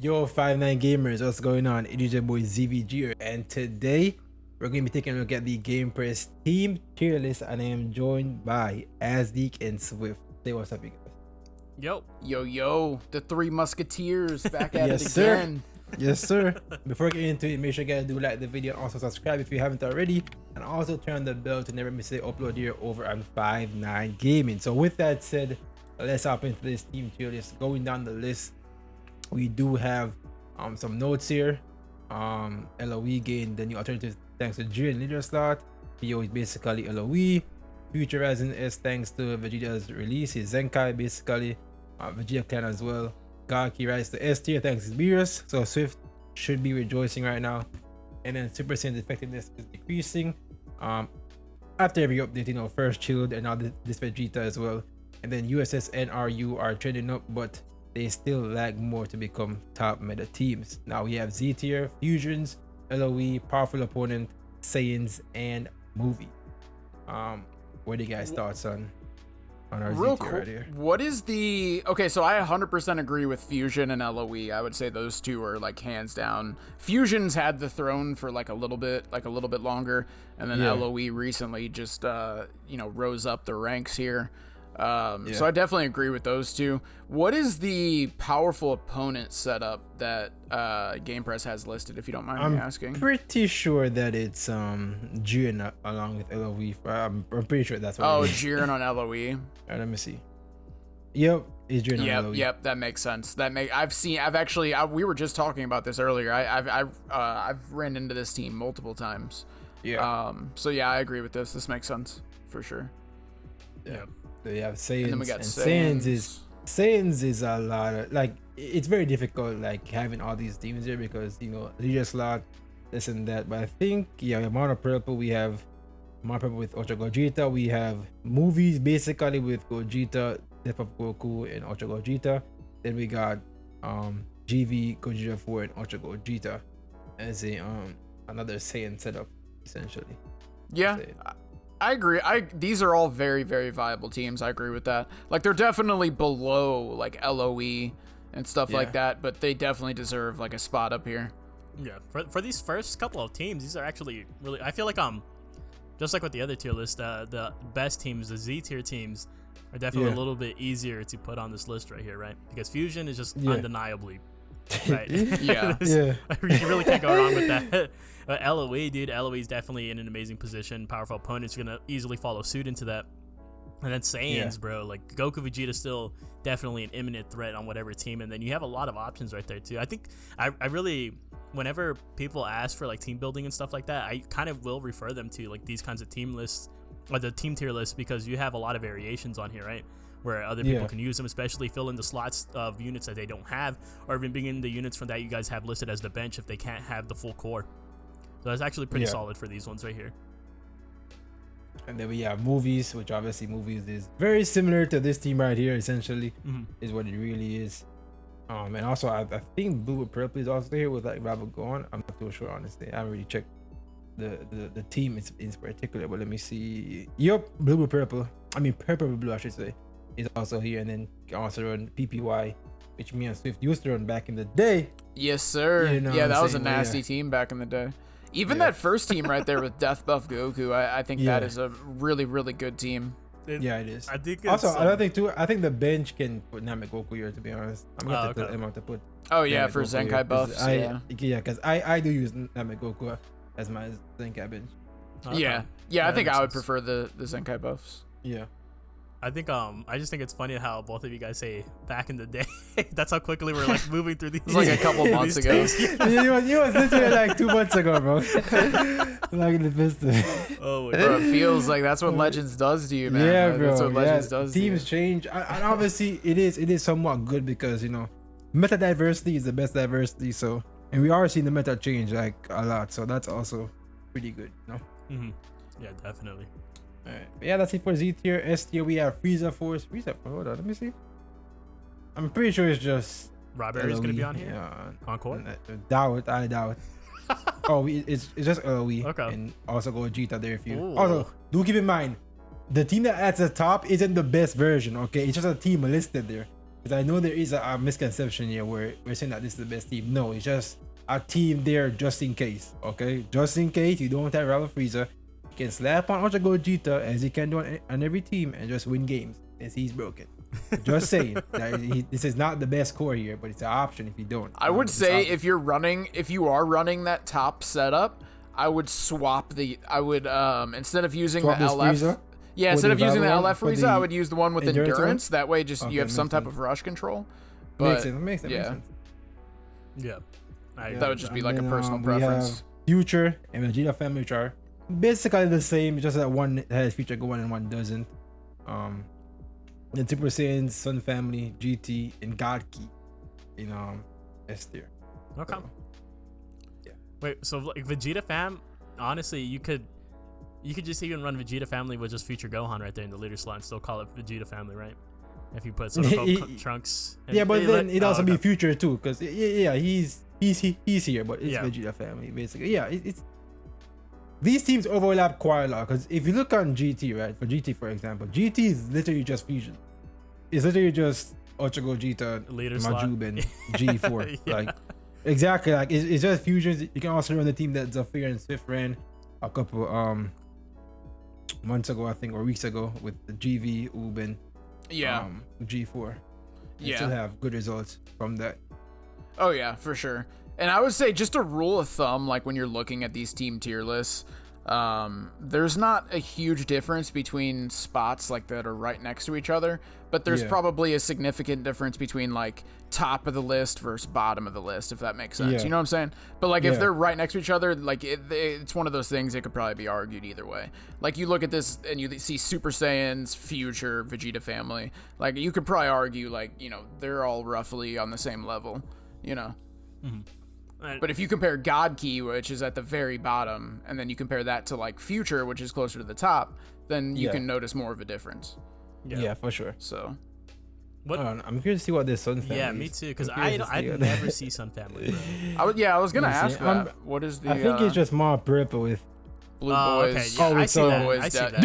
Yo, 59 gamers, what's going on? It is your boy ZVG, and today we're going to be taking a look at the Game Press team tier list, and I am joined by Azdeek and Swift. Say what's up, you guys. Yo, the Three Musketeers back at Yes, it sir. again. Yes, sir. Before getting into it, make sure you guys do like the video and also subscribe if you haven't already, and also turn on the bell to never miss an upload here over on 59 Gaming. So with that said, let's hop into this team tier list. Going down the list, we do have some notes here. LOE gained the new alternative thanks to Jiren leader slot. PO is basically LOE. Future Rising S thanks to Vegeta's release. His Zenkai basically. Vegeta clan as well. Gaki rise to S tier thanks to Beerus. So Swift should be rejoicing right now. And then Super Saiyan's effectiveness is decreasing. After every update, you know, first Shield and now this Vegeta as well. And then USS and RU are trending up, but they still lag more to become top meta teams. Now we have Z tier, fusions, LOE, powerful opponent, Saiyans, and movie. What are you guys' thoughts on our Real Z tier right here? What is the so I 100% agree with Fusion and LOE. I would say those two are like hands down. Fusion's had the throne for like a little bit longer, and then Yeah. LOE recently just rose up the ranks here. So I definitely agree with those two. What is the powerful opponent setup that Game Press has listed, if you don't mind me asking? I'm pretty sure that it's Jiren along with LOE. I'm pretty sure that's what it is. Jiren on LOE. Alright, let me see. Yep, it's Jiren on LOE. Yep, that makes sense. We were just talking about this earlier. I've ran into this team multiple times. Yeah. So yeah, I agree with this. This makes sense for sure. Yeah. They have Saiyans, And then we got Saiyans is a lot of, like, it's very difficult like having all these teams here because, you know, leader slot, this and that. But I think, yeah, Mono Purple, we have Mono Purple with Ultra Gogeta, we have movies basically with Gogeta, Death of Goku, and Ultra Gogeta. Then we got GV, Gogeta 4, and Ultra Gogeta as a another Saiyan setup essentially. Yeah. I agree. These are all very, very viable teams. I agree with that. Like, they're definitely below like LOE and stuff like that, but they definitely deserve like a spot up here. Yeah, for these first couple of teams, these are actually really. I feel like just like with the other tier list, the best teams, the Z tier teams, are definitely a little bit easier to put on this list right here, right? Because Fusion is just undeniably. Right. Yeah. You really can't go wrong with that. LOE, dude, LOE is definitely in an amazing position. Powerful opponents are gonna easily follow suit into that. And then Saiyans, bro, like Goku, Vegeta still definitely an imminent threat on whatever team. And then you have a lot of options right there too. I think I really, whenever people ask for like team building and stuff like that, I kind of will refer them to like these kinds of team lists or the team tier lists because you have a lot of variations on here, right? Where other people can use them, especially fill in the slots of units that they don't have, or even bring in the units from that you guys have listed as the bench if they can't have the full core. So that's actually pretty solid for these ones right here. And then we have movies, which obviously movies is very similar to this team right here, essentially, is what it really is. And also I think Blue with Purple is also here with like Rabble Gone. I'm not too sure, honestly. I haven't really checked the team in particular, but let me see. Yep, Blue with Purple. I mean Purple with Blue, I should say, is also here. And then you can also run PPY, which me and Swift used to run back in the day. Yes, sir. You know Yeah, what that I'm was a saying? nasty team back in the day. Even that first team right there with Death Buff Goku, I think that is a really, really good team. It is. I think also another thing too. I think the bench can put Namegoku here. To be honest, I'm gonna have to tell Emma to put. Oh yeah, for Namegoku Zenkai here, buffs. Because I do use Namegoku as my Zenkai bench. Yeah, I think I would prefer the Zenkai buffs. Yeah. I think I just think it's funny how both of you guys say back in the day. That's how quickly we're like moving through these. It's like a couple months ago. you was literally like 2 months ago, bro. Like the best. Oh my God. It feels like that's what Legends does to you, man. Yeah, bro. That's what Legends does. Teams change, and obviously it is somewhat good because, you know, meta diversity is the best diversity. So, and we are seeing the meta change like a lot. So that's also pretty good, you know. Yeah, definitely. Alright, yeah, that's it for Z tier. S tier, we have Frieza Force. Hold on, let me see. I'm pretty sure it's just Robert gonna be on here. Yeah, Encore. I doubt. It's just LOE. Okay. And also Gogeta there if you. Ooh. Also, do keep in mind, the team that at the top isn't the best version. Okay, it's just a team listed there. Because I know there is a misconception here where we're saying that this is the best team. No, it's just a team there just in case. Okay, just in case you don't have Robert Frieza, you can slap on Ultra Gogeta as you can do on every team and just win games as he's broken. Just saying that this is not the best core here, but it's an option if you don't. I would say if you are running that top setup, I would swap instead of using the LF. Yeah, instead of using the LF Frieza, I would use the one with endurance. That way, you have some type of rush control. But makes sense. Yeah. That would just be like a personal preference. We have Future and Vegeta family, which are basically the same, just that one has Future going and one doesn't. Then Super Saiyans, Sun Family, GT, and God Key in S tier. Okay. So, yeah. Wait, so like Vegeta fam, honestly, you could just even run Vegeta family with just Future Gohan right there in the leader slot and still call it Vegeta family, right? If you put Trunks. Yeah, but then it'd also be Future too, because he's here, but it's Vegeta family basically. Yeah, it's these teams overlap quite a lot, because if you look on GT, right, for GT for example, GT is literally just fusion. It's literally just Ultra Gogeta, Majub, and G4. Like exactly, like it's just fusions. You can also run the team that Zafir and Swift ran a couple months ago, I think, or weeks ago, with the GV, Uben, G4. You still have good results from that. Oh yeah, for sure. And I would say, just a rule of thumb, like when you're looking at these team tier lists, there's not a huge difference between spots like that are right next to each other, but there's probably a significant difference between like top of the list versus bottom of the list, if that makes sense. You know what I'm saying? But like if they're right next to each other, like it's one of those things that could probably be argued either way. Like you look at this and you see Super Saiyans, Future, Vegeta family, like you could probably argue like, you know, they're all roughly on the same level, you know? Mm-hmm. But if you compare God Key, which is at the very bottom, and then you compare that to like Future, which is closer to the top, then you can notice more of a difference. Yeah, for sure. So, I'm curious to see what this Sun Family. Yeah, me too, because I never see Sun Family. I was gonna ask that. What is the? I think it's just more purple with Blue Boys. Okay, yeah, I see that. I see that.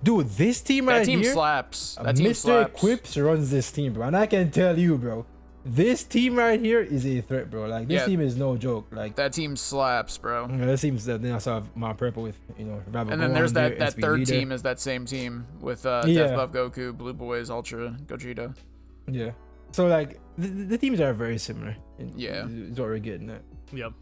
Dude, this team right here. That team slaps. That team Mr. slaps. Quips runs this team, bro, and I can tell you, bro. This team right here is a threat, bro. Like this team is no joke. Like that team slaps, bro. That seems that they also have my purple with and then there's that third team is that same team with Death Buff Goku, Blue Boys, Ultra Gogeta. Yeah. So like the teams are very similar. Is what we're getting at. Yep.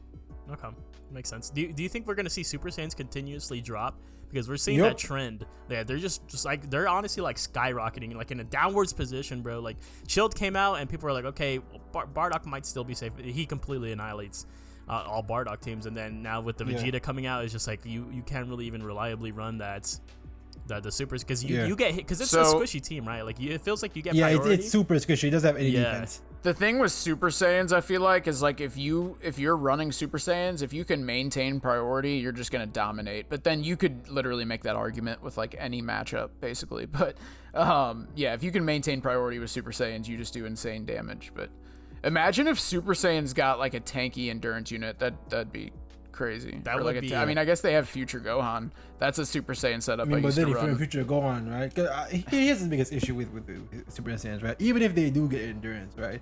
Okay. Makes sense. Do you think we're gonna see Super Saiyans continuously drop? Because we're seeing that trend. Yeah, they're just like, they're honestly like skyrocketing, like in a downwards position, bro. Like Shield came out and people were like, okay, well, Bardock might still be safe. He completely annihilates all Bardock teams. And then now with the Vegeta coming out, it's just like you can't really even reliably run the supers, because you get hit, because it's a squishy team, right? Like it feels like you get priority. It's super squishy. It doesn't have any defense. The thing with Super Saiyans, I feel like, is like if you're running Super Saiyans, if you can maintain priority, you're just gonna dominate. But then you could literally make that argument with like any matchup, basically. But if you can maintain priority with Super Saiyans, you just do insane damage. But imagine if Super Saiyans got like a tanky endurance unit. That'd be crazy. That would be. I mean, I guess they have Future Gohan. That's a Super Saiyan setup. But then if you're Future Gohan, right? Here's the biggest issue with Super Saiyans, right? Even if they do get endurance, right?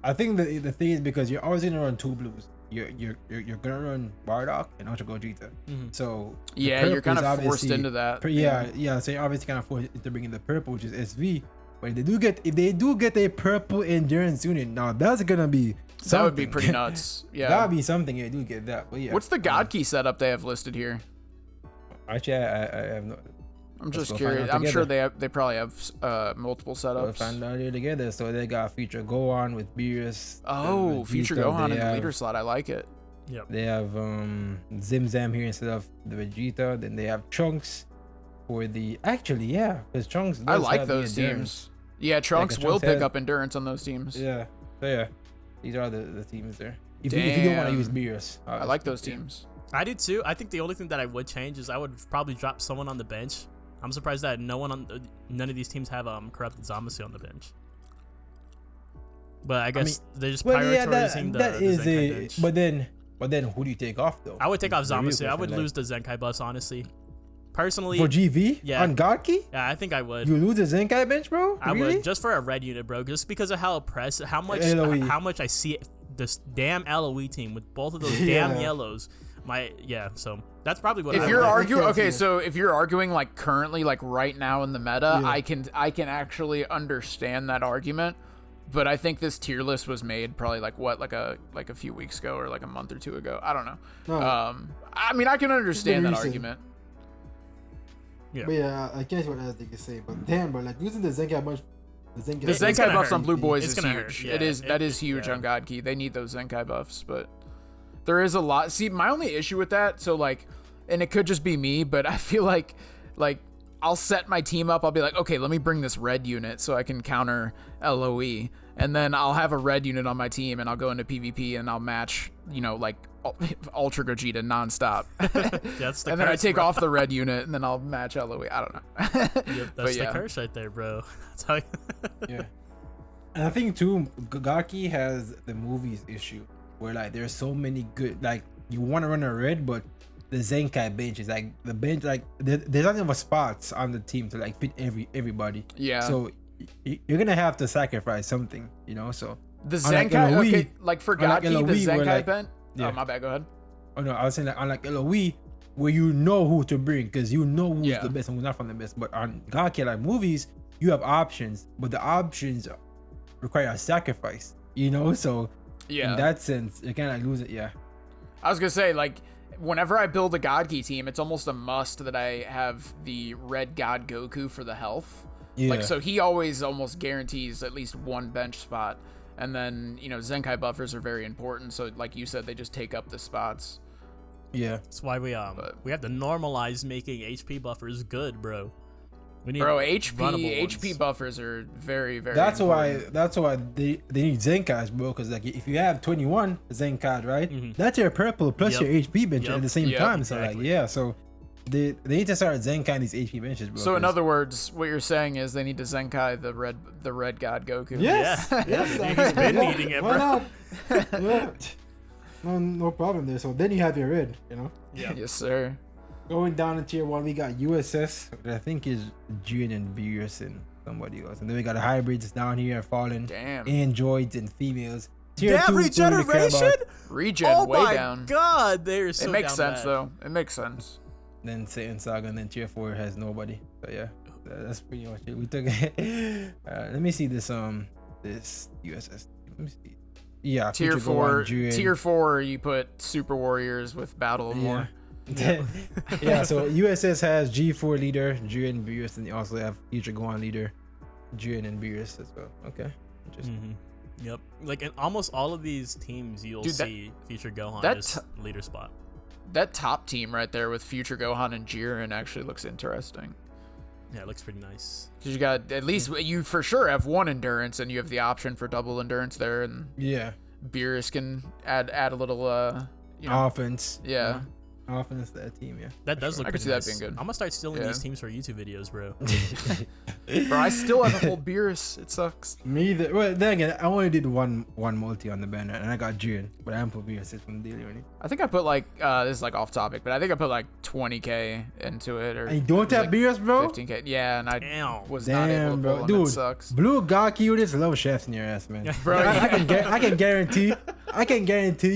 I think the thing is, because you're always gonna run two blues. You're gonna run Bardock and Ultra Gogeta. Mm-hmm. So you're kind of forced into that. So you're obviously kind of forced into bringing the purple, which is SV. But if they do get a purple endurance unit, now that's gonna be something. That would be pretty nuts. Yeah, that would be something. You do get that. But yeah, what's the God Key setup they have listed here? Actually, I have no. I'm just curious. I'm sure they probably have multiple setups. We'll find out here together. So they got Future Gohan with Beerus. Oh, Future Gohan in the leader slot. I like it. Yep. They have Zim Zam here instead of the Vegeta. Then they have Trunks for the because Trunks. I like those teams. Yeah, Trunks will pick up endurance on those teams. Yeah. So yeah, these are the teams there. If you don't want to use Beerus, I like those teams. I do too. I think the only thing that I would change is I would probably drop someone on the bench. I'm surprised that none of these teams have corrupted Zamasu on the bench. But I guess they're just prioritizing the Zenkai bench. But then who do you take off though? I would take off Zamasu. I would lose the Zenkai bus, honestly. Personally, for GV yeah. on God Key. Yeah, I think I would. You lose a Zenkai bench, bro? I Really? would, just for a red unit, bro. Just because of how oppressive, how much I see this damn LOE team with both of those damn yellows. So that's probably what. If I you're would. arguing, so if you're arguing like currently, like right now in the meta, I can actually understand that argument. But I think this tier list was made probably like a few weeks ago or like a month or two ago. I don't know. No. I mean, I can understand that argument. Yeah. But yeah, I guess what else they could say. But damn, bro, like using the Zenkai bunch, The Zenkai buffs on Blue Boys is huge. Yeah, that is huge on God Key. They need those Zenkai buffs, but there is a lot. See, my only issue with that, so like, and it could just be me, but I feel like I'll set my team up. I'll be like, okay, let me bring this red unit so I can counter LOE, and then I'll have a red unit on my team, and I'll go into PvP and I'll match, like Ultra Gogeta nonstop. And then I take off the red unit and then I'll match LOE. I don't know. That's the curse right there, bro. That's how. Yeah. And I think too, Gaki has the movies issue where like there's so many good, like you want to run a red, but the Zenkai bench is like the bench, like there's not enough spots on the team to like fit everybody. Yeah. So you're gonna have to sacrifice something, So the Zenkai, LOE, okay, like for God Key, the Zenkai bench. Yeah. Oh, my bad. Go ahead. Oh no, I was saying like unlike LOE, where you know who to bring because you know who's the best and who's not from the best. But on Gaki, like movies, you have options, but the options require a sacrifice. So in that sense, you can't like lose it. Yeah. I was gonna say, like, whenever I build a God Key team, it's almost a must that I have the red God Goku for the health. Yeah. Like, so he always almost guarantees at least one bench spot. And then, Zenkai buffers are very important. So like you said, they just take up the spots. Yeah. That's why we have to normalize making HP buffers good, bro. We need HP buffers are very, very That's important. why they need Zenkais, bro, because like if you have 21 Zenkai, right? Mm-hmm. That's your purple plus your HP bench at the same time. So exactly. so they need to start Zenkai these HP benches, bro. So in other words, what you're saying is they need to Zenkai the red God Goku. Yes. He's been needing it, bro. Why not? Yeah. No problem there. So then you have your red, Yeah. Yes, sir. Going down in tier 1, we got USS, which I think is June and Beerus and somebody else. And then we got the hybrids down here, Fallen, Damn. androids and females. Tier Damn, 2, regeneration? Regen Oh way my down. god, they're so It makes down sense bad. though. It makes sense. Then Satan Saga, and then tier 4 has nobody. So yeah, that's pretty much it. We took let me see this USS. Let me see. Yeah, Tier Future Gohan, Jiren. Tier 4 you put Super Warriors with Battle of War. Yeah, so USS has G4 leader, Jiren and Beerus, and they also have Future Gohan leader, Jiren and Beerus as well. Okay. Interesting. Mm-hmm. Yep. Like in almost all of these teams, you'll see Future Gohan just leader spot. That top team right there with Future Gohan and Jiren actually looks interesting. Yeah, it looks pretty nice. Because you got, at least you for sure have one endurance, and you have the option for double endurance there, and Beerus can add a little offense. Yeah. Offense to that team, yeah. That does look I could pretty see nice. that being good. I'm gonna start stealing these teams for YouTube videos, bro. Bro, I still have a whole Beerus. It sucks. Me either. Well, then again, I only did one multi on the banner, and I got Jiren, but I haven't put Beerus from the daily or anything. I think I put like this is like off topic, but I think I put like 20k into it, or And you don't have Beerus, bro? 15k. Yeah, and I was Damn, not able to bro. pull him. Dude, It sucks. Blue Gaki units love chefs in your ass, man. Bro, I can guarantee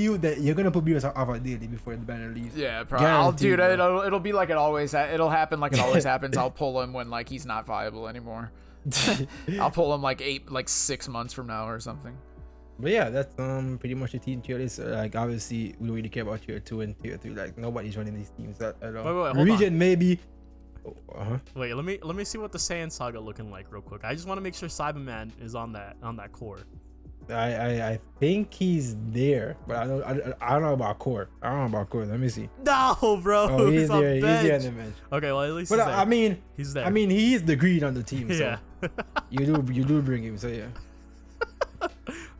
you that you're gonna put Beerus off a daily before the banner leaves. Yeah, probably. Guaranteed, It'll be like it always. It'll happen like it always happens. I'll pull him when like he's not viable anymore. I'll pull him like 6 months from now or something. But yeah, that's pretty much the team tier list. Like obviously we don't really care about tier 2 and tier 3. Like nobody's running these teams at all. Wait, hold Region on. maybe. Wait, let me see what the Saiyan Saga looking like real quick. I just want to make sure Cyberman is on that core. I think he's there, but I don't know about core. Let me see. No, bro. Oh, he's on there. He's bench. there on the bench. Okay, well at least. But he's there. I mean, he's there. I mean, he is the green on the team. So yeah. you do bring him. So yeah.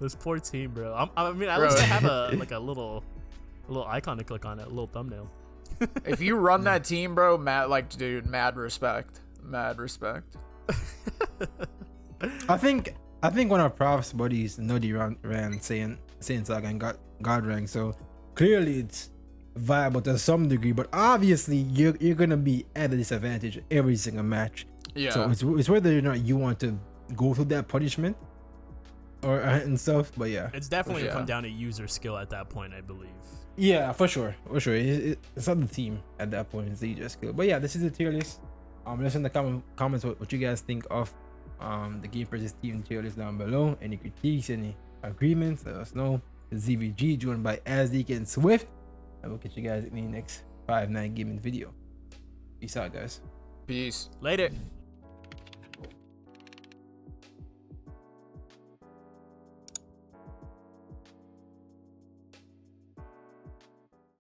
This poor team, bro. I mean, at least I have a little icon to click on it, a little thumbnail. If you run that team, bro, mad respect. I think one of Prof's buddies, Noddy ran saying Saga and got God rank. So clearly viable to some degree, but obviously you're gonna be at a disadvantage every single match. Yeah. So it's whether or not you want to go through that punishment or and stuff. But yeah, it's definitely gonna come down to user skill at that point, I believe. Yeah, for sure. It's not the team at that point. It's the user skill. But yeah, this is the tier list. Let in the comments what you guys think of the Game Press's team tier list down below. Any critiques, any agreements, let us know. The ZVG joined by Azdik and Swift. And we'll catch you guys in the next 5-9 gaming video. Peace out, guys. Peace. Later.